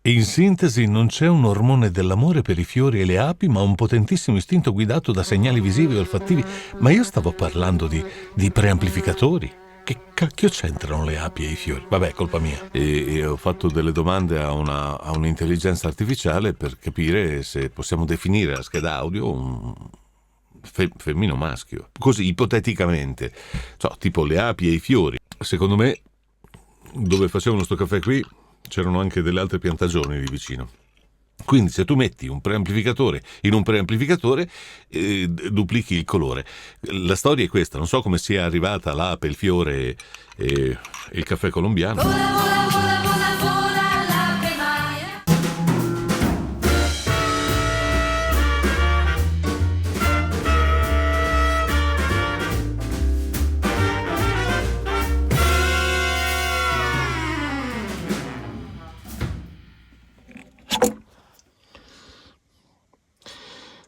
In sintesi, non c'è un ormone dell'amore per i fiori e le api, ma un potentissimo istinto guidato da segnali visivi e olfattivi. Ma io stavo parlando di preamplificatori. Che cacchio c'entrano le api e i fiori? Vabbè, è colpa mia. E ho fatto delle domande a un'intelligenza artificiale per capire se possiamo definire la scheda audio un femmino o maschio. Così, ipoteticamente. Tipo le api e i fiori. Secondo me, dove facevano sto caffè qui, c'erano anche delle altre piantagioni lì vicino. Quindi se tu metti un preamplificatore in un preamplificatore, duplichi il colore. La storia è questa, non so come sia arrivata l'ape, il fiore e il caffè colombiano. Vola, vola, vola, vola, vola, l'ape Maia.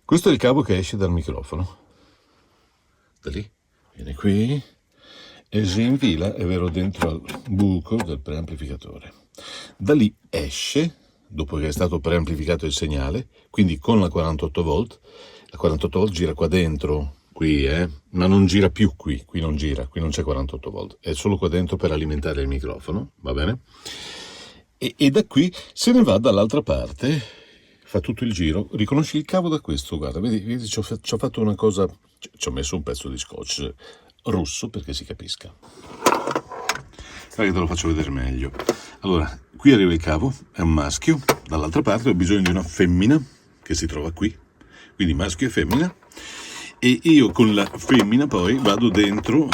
Questo è il cavo che esce dal microfono. Da lì, viene qui e si infila, è vero, dentro al buco del preamplificatore. Da lì esce, dopo che è stato preamplificato il segnale, quindi con la 48 volt. La 48 volt gira qua dentro, qui, ma non gira più qui non gira, qui non c'è 48 volt, è solo qua dentro per alimentare il microfono, va bene? E da qui se ne va dall'altra parte, fa tutto il giro. Riconosci il cavo da questo, guarda, vedi ci ho fatto una cosa, ci ho messo un pezzo di scotch rosso perché si capisca. Guarda che te lo faccio vedere meglio. Allora, qui arriva il cavo, è un maschio, dall'altra parte ho bisogno di una femmina che si trova qui, quindi maschio e femmina, e io con la femmina poi vado dentro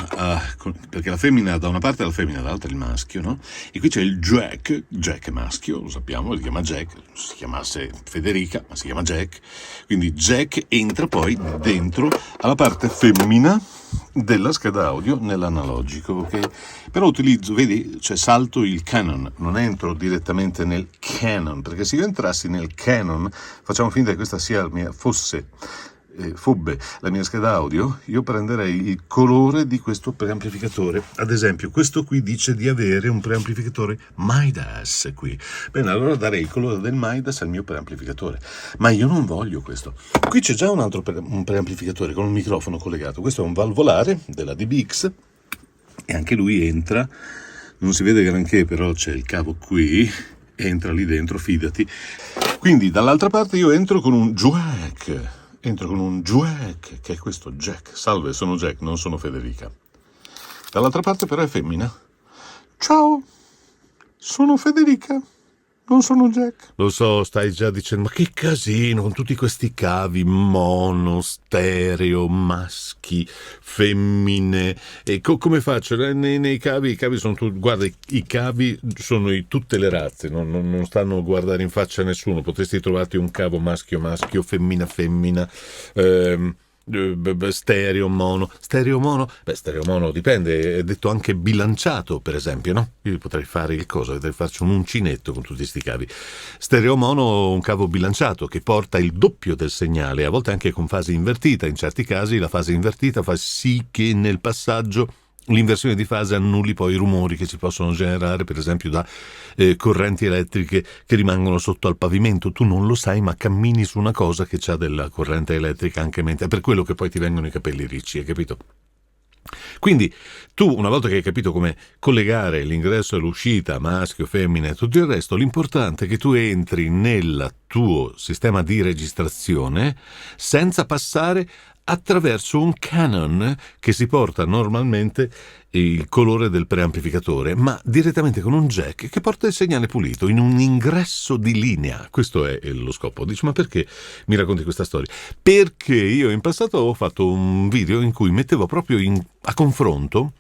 perché la femmina da una parte e la femmina dall'altra il maschio, no? E qui c'è il Jack è maschio, lo sappiamo, si chiama Jack, si chiamasse Federica, ma si chiama Jack, quindi Jack entra poi dentro alla parte femmina della scheda audio nell'analogico, ok? Però utilizzo, vedi, cioè salto il Canon, non entro direttamente nel Canon, perché se io entrassi nel Canon, facciamo finta che questa sia fosse la mia scheda audio, io prenderei il colore di questo preamplificatore. Ad esempio, questo qui dice di avere un preamplificatore Midas qui. Bene, allora darei il colore del Midas al mio preamplificatore. Ma io non voglio questo. Qui c'è già un altro un preamplificatore con un microfono collegato. Questo è un valvolare della DBX e anche lui entra, non si vede granché, però c'è il cavo qui, entra lì dentro, fidati. Quindi dall'altra parte io entro con un Jack. Che è questo Jack. Salve, sono Jack, non sono Federica. Dall'altra parte però è femmina. Ciao, sono Federica, non sono Jack. Lo so, stai già dicendo, ma che casino con tutti questi cavi mono, stereo, maschi, femmine. E come faccio? Nei cavi, i cavi sono tutti, guarda, i cavi sono tutte le razze, non stanno a guardare in faccia a nessuno. Potresti trovarti un cavo maschio, femmina, stereo mono. Beh, stereo mono dipende, è detto anche bilanciato, per esempio, no? Io potrei fare potrei farci un uncinetto con tutti sti cavi. Stereo mono, un cavo bilanciato che porta il doppio del segnale, a volte anche con fase invertita. In certi casi la fase invertita fa sì che nel passaggio l'inversione di fase annulli poi i rumori che si possono generare, per esempio da correnti elettriche che rimangono sotto al pavimento. Tu non lo sai, ma cammini su una cosa che ha della corrente elettrica anche mentre, è per quello che poi ti vengono i capelli ricci, hai capito? Quindi tu, una volta che hai capito come collegare l'ingresso e l'uscita, maschio, femmina e tutto il resto, l'importante è che tu entri nel tuo sistema di registrazione senza passare attraverso un Canon che si porta normalmente il colore del preamplificatore, ma direttamente con un jack che porta il segnale pulito in un ingresso di linea. Questo è lo scopo. Dici, ma perché mi racconti questa storia? Perché io in passato ho fatto un video in cui mettevo proprio a confronto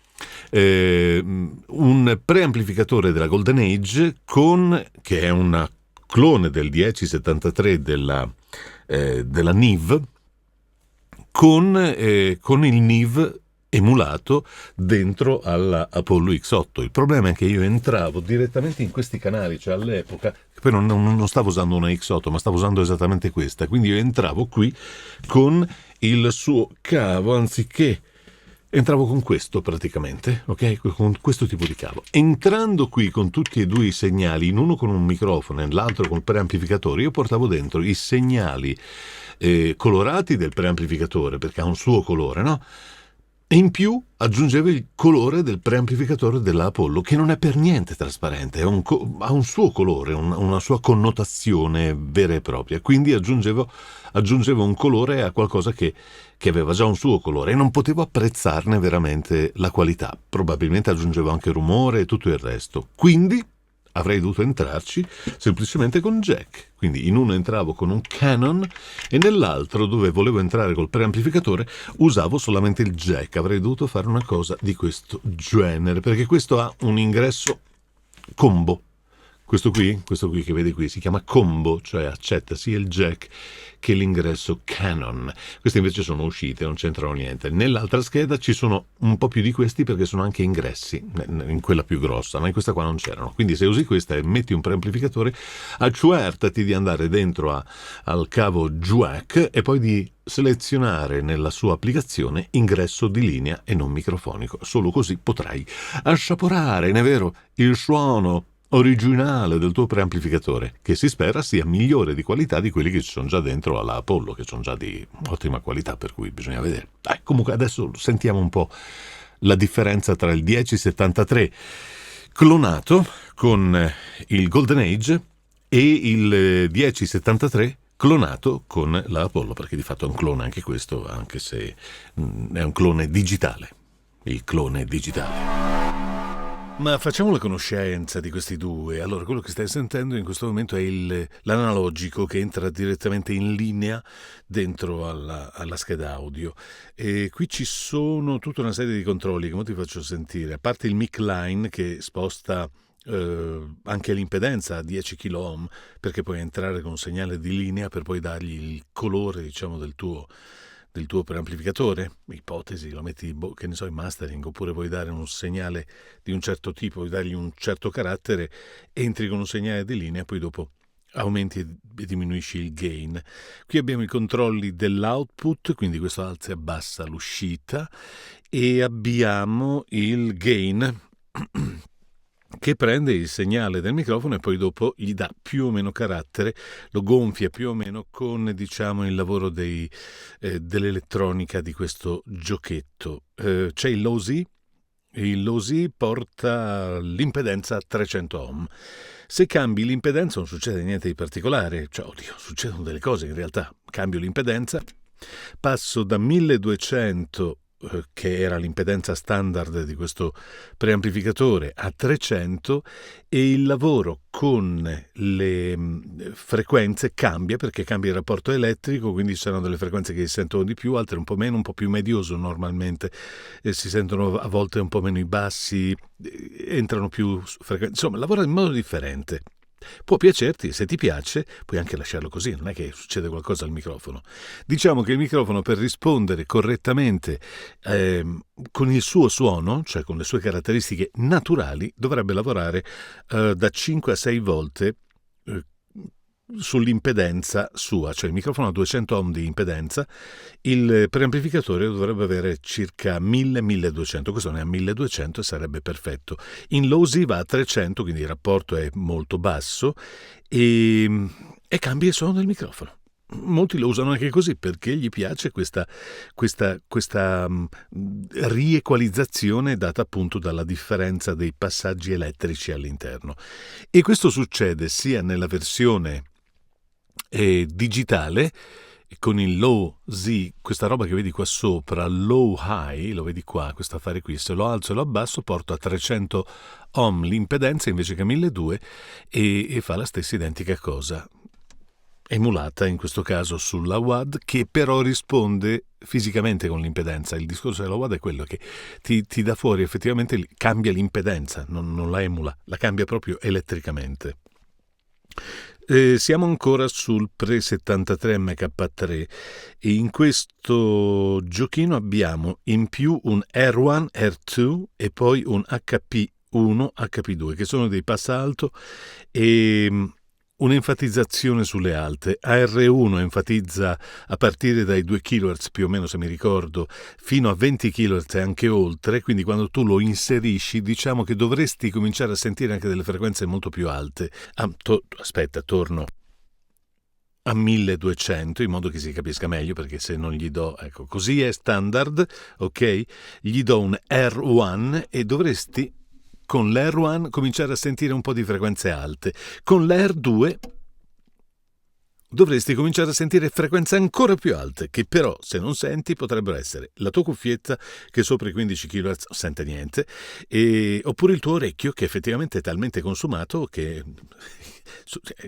un preamplificatore della Golden Age che è una clone del 1073 della NIV con il NIV emulato dentro alla Apollo X8. Il problema è che io entravo direttamente in questi canali, cioè all'epoca, poi non stavo usando una X8, ma stavo usando esattamente questa, quindi io entravo qui con il suo cavo, anziché entravo con questo praticamente, ok? Con questo tipo di cavo. Entrando qui con tutti e due i segnali, in uno con un microfono e l'altro con il preamplificatore, io portavo dentro i segnali colorati del preamplificatore, perché ha un suo colore, no? E in più aggiungevo il colore del preamplificatore della Apollo, che non è per niente trasparente, ha un suo colore, una sua connotazione vera e propria. Quindi aggiungevo un colore a qualcosa che aveva già un suo colore e non potevo apprezzarne veramente la qualità. Probabilmente aggiungevo anche rumore e tutto il resto. Quindi avrei dovuto entrarci semplicemente con jack. Quindi in uno entravo con un Canon e nell'altro, dove volevo entrare col preamplificatore, usavo solamente il jack. Avrei dovuto fare una cosa di questo genere, perché questo ha un ingresso combo. Questo qui che vedi qui si chiama combo, cioè accetta sia il jack che l'ingresso Canon. Queste invece sono uscite, non c'entrano niente. Nell'altra scheda ci sono un po' più di questi perché sono anche ingressi, in quella più grossa, ma in questa qua non c'erano. Quindi se usi questa e metti un preamplificatore, accertati di andare dentro al cavo jack e poi di selezionare nella sua applicazione ingresso di linea e non microfonico. Solo così potrai assaporare, è vero, il suono originale del tuo preamplificatore, che si spera sia migliore di qualità di quelli che ci sono già dentro alla Apollo, che sono già di ottima qualità, per cui bisogna vedere. Comunque adesso sentiamo un po' la differenza tra il 1073 clonato con il Golden Age e il 1073 clonato con la Apollo, perché di fatto è un clone anche questo, anche se è un clone digitale. Il clone digitale. Ma facciamo la conoscenza di questi due. Allora, quello che stai sentendo in questo momento è l'analogico che entra direttamente in linea dentro alla scheda audio. E qui ci sono tutta una serie di controlli che mo ti faccio sentire. A parte il mic line che sposta anche l'impedenza a 10 kΩ, perché puoi entrare con un segnale di linea per poi dargli il colore, diciamo, del tuo preamplificatore, ipotesi, lo metti, che ne so, in mastering, oppure vuoi dare un segnale di un certo tipo, vuoi dargli un certo carattere, entri con un segnale di linea, poi dopo aumenti e diminuisci il gain. Qui abbiamo i controlli dell'output, quindi questo alza e abbassa l'uscita, e abbiamo il gain che prende il segnale del microfono e poi dopo gli dà più o meno carattere, lo gonfia più o meno con, diciamo, il lavoro dell'elettronica di questo giochetto. C'è il low Z porta l'impedenza a 300 ohm. Se cambi l'impedenza non succede niente di particolare, cioè, succedono delle cose in realtà. Cambio l'impedenza, passo da 1200, che era l'impedenza standard di questo preamplificatore, a 300, e il lavoro con le frequenze cambia, perché cambia il rapporto elettrico, quindi ci saranno delle frequenze che si sentono di più, altre un po' meno, un po' più medioso normalmente, si sentono a volte un po' meno i bassi, entrano più frequenze, insomma lavora in modo differente. Può piacerti, se ti piace puoi anche lasciarlo così, non è che succede qualcosa al microfono. Diciamo che il microfono, per rispondere correttamente con il suo suono, cioè con le sue caratteristiche naturali, dovrebbe lavorare da 5 a 6 volte sull'impedenza sua, cioè il microfono ha 200 ohm di impedenza, il preamplificatore dovrebbe avere circa 1000-1200, questo ne ha 1200 e sarebbe perfetto. In low Z va a 300, quindi il rapporto è molto basso e cambia il suono del microfono. Molti lo usano anche così perché gli piace questa riequalizzazione data appunto dalla differenza dei passaggi elettrici all'interno. E questo succede sia nella versione digitale, con il low Z, questa roba che vedi qua sopra, low high, lo vedi qua, questo affare qui, se lo alzo e lo abbasso porto a 300 ohm l'impedenza invece che a 1200 e fa la stessa identica cosa, emulata in questo caso sulla WAD, che però risponde fisicamente con l'impedenza. Il discorso della WAD è quello che ti dà fuori effettivamente, cambia l'impedenza, non la emula, la cambia proprio elettricamente. Siamo ancora sul Pre73 MK3 e in questo giochino abbiamo in più un R1, R2 e poi un HP1, HP2, che sono dei passalto e un'enfatizzazione sulle alte. AR1 enfatizza a partire dai 2 kHz più o meno, se mi ricordo, fino a 20 kHz e anche oltre, quindi quando tu lo inserisci diciamo che dovresti cominciare a sentire anche delle frequenze molto più alte. Torno a 1200 in modo che si capisca meglio, perché se non gli do, ecco, così è standard, ok? Gli do un R1 e dovresti con l'R1 cominciare a sentire un po' di frequenze alte. Con l'R2 dovresti cominciare a sentire frequenze ancora più alte, che però se non senti potrebbero essere la tua cuffietta che sopra i 15 kHz sente niente, oppure il tuo orecchio che effettivamente è talmente consumato che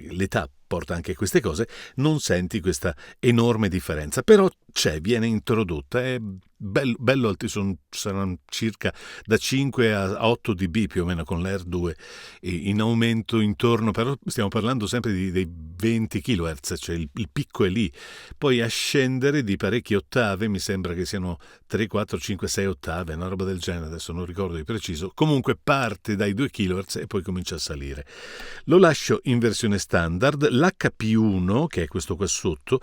l'età porta anche queste cose, non senti questa enorme differenza, però viene introdotta, è bello alti, saranno circa da 5 a 8 dB più o meno con l'R2, in aumento intorno, però stiamo parlando sempre dei 20 kHz, cioè il picco è lì, poi a scendere di parecchie ottave, mi sembra che siano 3, 4, 5, 6 ottave, una roba del genere, adesso non ricordo di preciso, comunque parte dai 2 kHz e poi comincia a salire. Lo lascio in versione standard. L'HP1, che è questo qua sotto,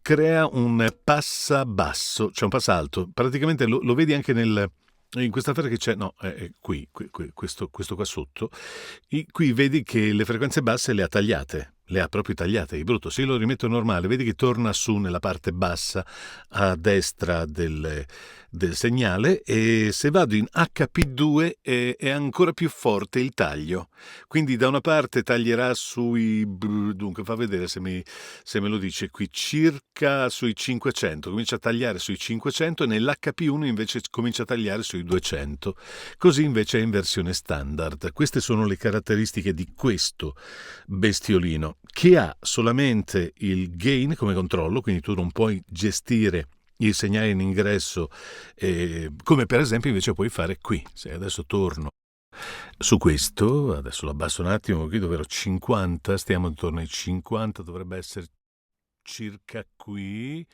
crea un passabasso, cioè un passalto, praticamente lo vedi anche in questa affare che c'è, no, qui, questo qua sotto, qui vedi che le frequenze basse le ha proprio tagliate, di brutto. Se io lo rimetto normale, vedi che torna su nella parte bassa a destra del segnale, e se vado in HP2 è ancora più forte il taglio, quindi da una parte taglierà dunque fa vedere se me lo dice qui, circa sui 500, comincia a tagliare sui 500, e nell'HP1 invece comincia a tagliare sui 200, così invece è in versione standard. Queste sono le caratteristiche di questo bestiolino, che ha solamente il gain come controllo, quindi tu non puoi gestire il segnale in ingresso, come per esempio invece puoi fare qui. Se adesso torno su questo, adesso lo abbasso un attimo, qui dove ero 50, stiamo intorno ai 50, dovrebbe essere circa qui,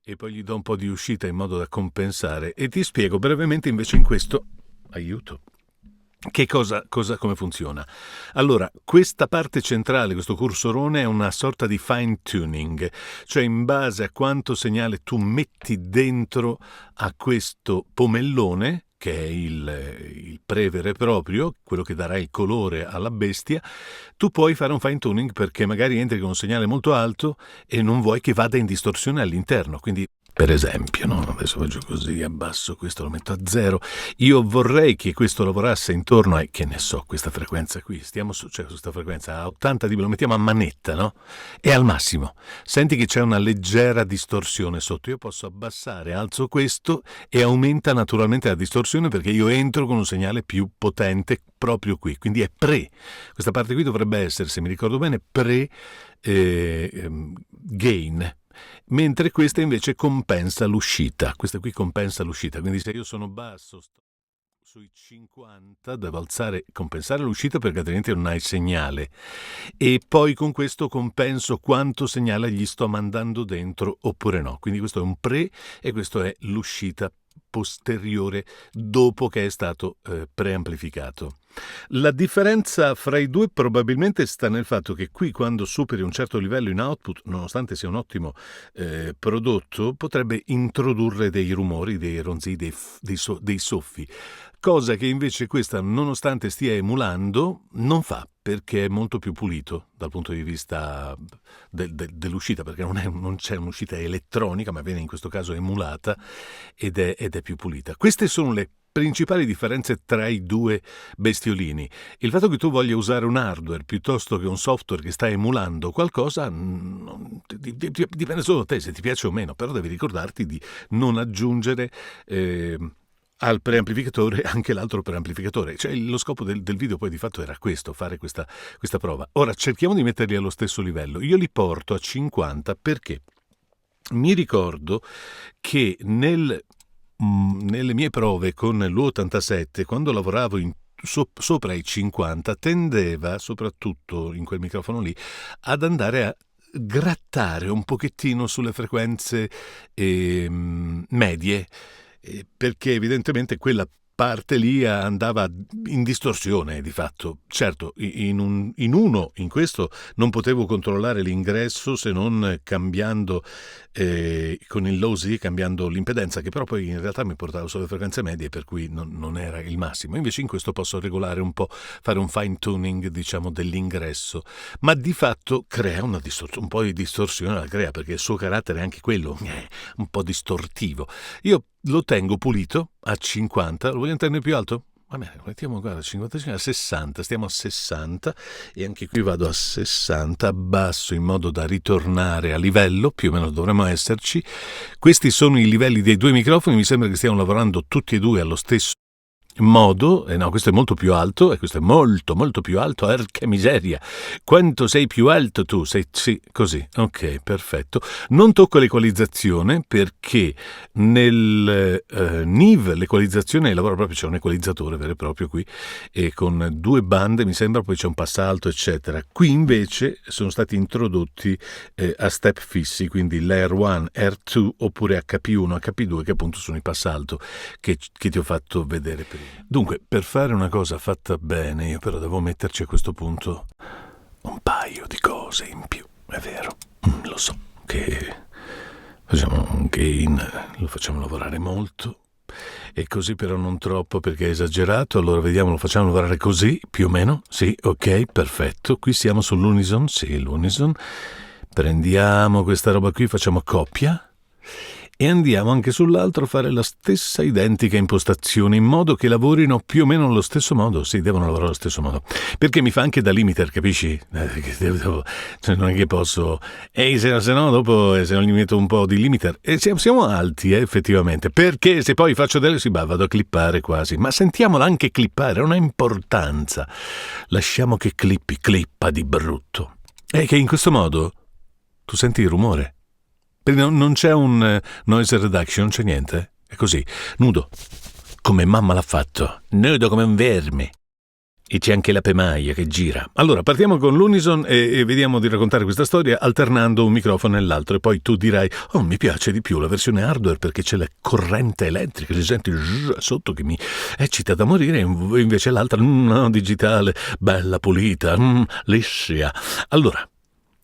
e poi gli do un po' di uscita in modo da compensare, e ti spiego brevemente invece in questo, aiuto, che come funziona. Allora, questa parte centrale, questo cursorone, è una sorta di fine tuning, cioè in base a quanto segnale tu metti dentro a questo pomellone, che è il pre vero e proprio, quello che darà il colore alla bestia, tu puoi fare un fine tuning perché magari entri con un segnale molto alto e non vuoi che vada in distorsione all'interno, quindi per esempio, no? Adesso faccio così, abbasso questo, lo metto a 0. Io vorrei che questo lavorasse intorno a, che ne so, questa frequenza qui. Cioè questa frequenza a 80 dB, lo mettiamo a manetta, no? E al massimo. Senti che c'è una leggera distorsione sotto. Io posso abbassare, alzo questo e aumenta naturalmente la distorsione perché io entro con un segnale più potente proprio qui. Quindi è pre. Questa parte qui dovrebbe essere, se mi ricordo bene, pre gain. Mentre questa invece compensa l'uscita. Questa qui compensa l'uscita, quindi se io sono basso, sto sui 50, devo compensare l'uscita perché altrimenti non hai segnale, e poi con questo compenso quanto segnale gli sto mandando dentro oppure no. Quindi questo è un pre e questo è l'uscita posteriore dopo che è stato preamplificato. La differenza fra i due probabilmente sta nel fatto che qui, quando superi un certo livello in output, nonostante sia un ottimo prodotto, potrebbe introdurre dei rumori, dei ronzii, dei soffi, cosa che invece questa, nonostante stia emulando, non fa, perché è molto più pulito dal punto di vista dell'uscita, perché non c'è un'uscita elettronica, ma viene in questo caso emulata ed è più pulita. Queste sono le principali differenze tra i due bestiolini. Il fatto che tu voglia usare un hardware piuttosto che un software che sta emulando qualcosa dipende solo da te, se ti piace o meno, però devi ricordarti di non aggiungere al preamplificatore anche l'altro preamplificatore. Cioè, lo scopo del video poi di fatto era questo, fare questa prova. Ora cerchiamo di metterli allo stesso livello. Io li porto a 50 perché mi ricordo che nelle mie prove con l'U87, quando lavoravo sopra i 50, tendeva, soprattutto in quel microfono lì, ad andare a grattare un pochettino sulle frequenze medie, perché evidentemente quella parte lì andava in distorsione di fatto. Certo, in questo non potevo controllare l'ingresso se non cambiando con il low Z, cambiando l'impedenza, che però poi in realtà mi portava sulle frequenze medie, per cui non era il massimo. Invece in questo posso regolare un po', fare un fine tuning, diciamo, dell'ingresso, ma di fatto crea un po' di distorsione, la crea, perché il suo carattere è anche quello, un po' distortivo. Io lo tengo pulito a 50, lo vogliamo tenere più alto? Vabbè, mettiamo, guarda, 55 a 60, stiamo a 60 e anche qui vado a 60, abbasso in modo da ritornare a livello, più o meno dovremmo esserci. Questi sono i livelli dei due microfoni, mi sembra che stiamo lavorando tutti e due allo stesso modo. No, questo è molto più alto e questo è molto molto più alto. Che miseria, quanto sei più alto tu? Sei, sì, così, ok, perfetto. Non tocco l'equalizzazione perché nel NIV l'equalizzazione lavora proprio, c'è un equalizzatore vero e proprio qui e con due bande mi sembra, poi c'è un passalto eccetera. Qui invece sono stati introdotti a step fissi, quindi layer 1, layer 2 oppure HP1, HP2, che appunto sono i passalto che ti ho fatto vedere prima. Dunque, per fare una cosa fatta bene, io però devo metterci a questo punto un paio di cose in più, è vero. Lo so che facciamo un gain, lo facciamo lavorare molto, e così però non troppo perché è esagerato. Allora vediamo, lo facciamo lavorare così, più o meno, sì, ok, perfetto. Qui siamo sull'unison, sì, l'unison. Prendiamo questa roba qui, facciamo coppia e andiamo anche sull'altro a fare la stessa identica impostazione in modo che lavorino più o meno allo stesso modo. Sì, devono lavorare allo stesso modo perché mi fa anche da limiter, capisci? Cioè, non è che posso se no dopo se non gli metto un po' di limiter e siamo alti effettivamente, perché se poi faccio vado a clippare quasi, ma sentiamola anche clippare, ha una importanza. Lasciamo che clippa di brutto, e che in questo modo tu senti il rumore. Non c'è un noise reduction, non c'è niente. È così, nudo, come mamma l'ha fatto, nudo come un verme. E c'è anche la pemaia che gira. Allora, partiamo con l'unison e vediamo di raccontare questa storia alternando un microfono e l'altro. E poi tu dirai, mi piace di più la versione hardware perché c'è la corrente elettrica, si sente sotto che mi eccita da morire, invece l'altra, no, digitale, bella pulita, liscia. Allora,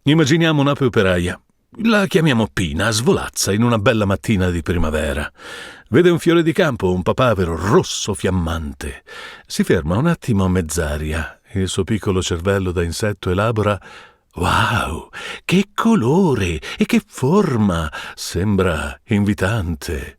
immaginiamo un'ape operaia. La chiamiamo Pina, svolazza in una bella mattina di primavera. Vede un fiore di campo, un papavero rosso fiammante. Si ferma un attimo a mezz'aria. Il suo piccolo cervello da insetto elabora: wow, che colore e che forma! Sembra invitante.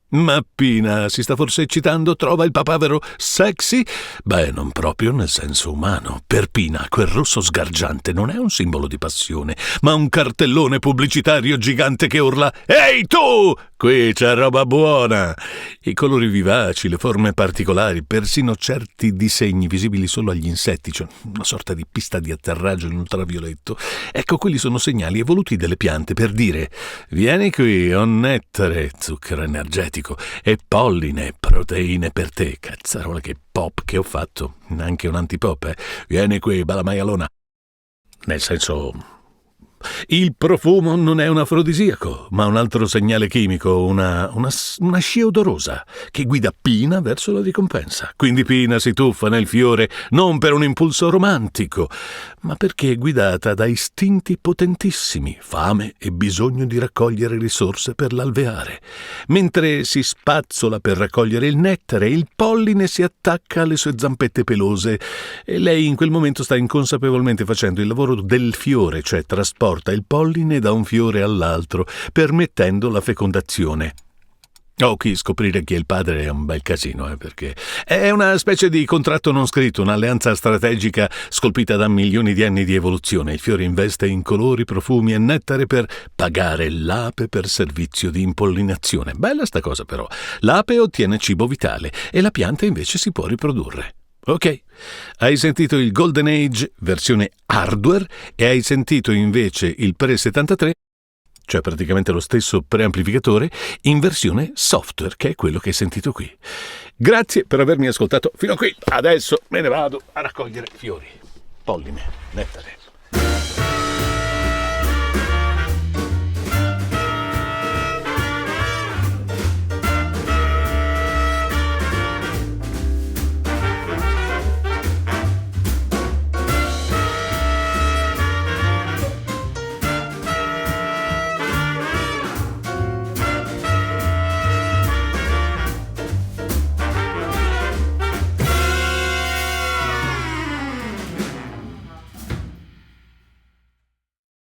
Ma Pina si sta forse eccitando? Trova il papavero sexy? Beh, non proprio nel senso umano. Per Pina quel rosso sgargiante non è un simbolo di passione, ma un cartellone pubblicitario gigante che urla: ehi tu! Qui c'è roba buona! I colori vivaci, le forme particolari, persino certi disegni visibili solo agli insetti, cioè una sorta di pista di atterraggio in ultravioletto. Ecco, quelli sono segnali evoluti delle piante per dire: vieni qui, ho nettare, zucchero energetico e polline, proteine per te. Cazzarola, che pop che ho fatto, anche un antipop, Vieni qui, bella maialona. Nel senso, il profumo non è un afrodisiaco, ma un altro segnale chimico, una scia odorosa che guida Pina verso la ricompensa. Quindi Pina si tuffa nel fiore non per un impulso romantico, ma perché è guidata da istinti potentissimi, fame e bisogno di raccogliere risorse per l'alveare. Mentre si spazzola per raccogliere il nettare, il polline si attacca alle sue zampette pelose e lei in quel momento sta inconsapevolmente facendo il lavoro del fiore, cioè trasporta il polline da un fiore all'altro, permettendo la fecondazione. Qui scoprire chi è il padre è un bel casino, perché è una specie di contratto non scritto, un'alleanza strategica scolpita da milioni di anni di evoluzione. Il fiore investe in colori, profumi e nettare per pagare l'ape per servizio di impollinazione. Bella sta cosa però. L'ape ottiene cibo vitale e la pianta invece si può riprodurre. Ok, hai sentito il Golden Age versione hardware e hai sentito invece il Pre-73, cioè praticamente lo stesso preamplificatore, in versione software, che è quello che hai sentito qui. Grazie per avermi ascoltato fino a qui. Adesso me ne vado a raccogliere fiori, polline, nettare.